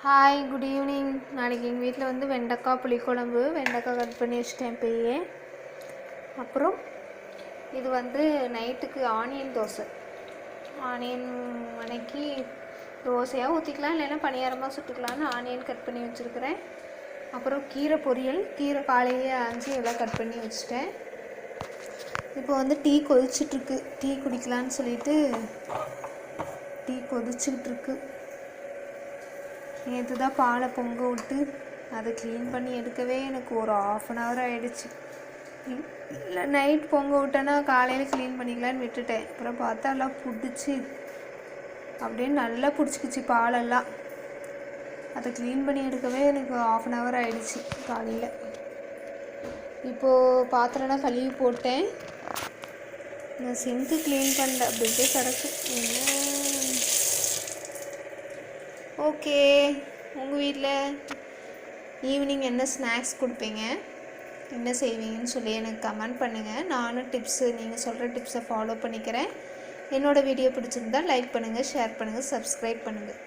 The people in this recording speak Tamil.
Hi, good evening. நாளைக்கு எங்கள் வீட்டில் வந்து வெண்டைக்காய் புளிக்குழம்பு. வெண்டைக்காய் கட் பண்ணி வச்சிட்டேன் இப்போயே. அப்புறம் இது வந்து நைட்டுக்கு ஆனியன் தோசை. ஆனியன் வதக்கி தோசையாக ஊற்றிக்கலாம், இல்லைன்னா பணியாரமாக சுட்டுக்கலான்னு ஆனியன் கட் பண்ணி வச்சுருக்கிறேன். அப்புறம் கீரை பொரியல், கீரை காலையே அரைஞ்சி எல்லாம் கட் பண்ணி வச்சுட்டேன். இப்போ வந்து டீ கொதிச்சிட்ருக்கு. டீ குடிக்கலான்னு சொல்லிட்டு டீ கொதிச்சுக்கிட்டுருக்கு. நேற்று தான் பாலை பொங்க விட்டு அதை க்ளீன் பண்ணி எடுக்கவே எனக்கு ஒரு ½ ஆகிடுச்சு. இல்லை, நைட் பொங்க விட்டேன்னா காலையில் க்ளீன் பண்ணிக்கலான்னு விட்டுட்டேன். அப்புறம் பார்த்தா எல்லாம் பிடிச்சி அப்படியே நல்லா பிடிச்சிக்கிச்சு பாலெல்லாம். அதை க்ளீன் பண்ணி எடுக்கவே எனக்கு ½ ஆகிடுச்சு காலையில். இப்போது பாத்திரம்லாம் கழுவி போட்டேன். நான் சிங்க்கு க்ளீன் பண்ணல, அப்படியே கிடக்கு. ஓகே, உங்கள் வீட்டில் ஈவினிங் என்ன ஸ்நாக்ஸ் கொடுப்பீங்க, என்ன செய்வீங்கன்னு சொல்லி எனக்கு கமெண்ட் பண்ணுங்கள். நானும் நீங்கள் சொல்கிற டிப்ஸை ஃபாலோ பண்ணிக்கிறேன். என்னோடய வீடியோ பிடிச்சிருந்தால் லைக் பண்ணுங்கள், ஷேர் பண்ணுங்கள், சப்ஸ்கிரைப் பண்ணுங்கள்.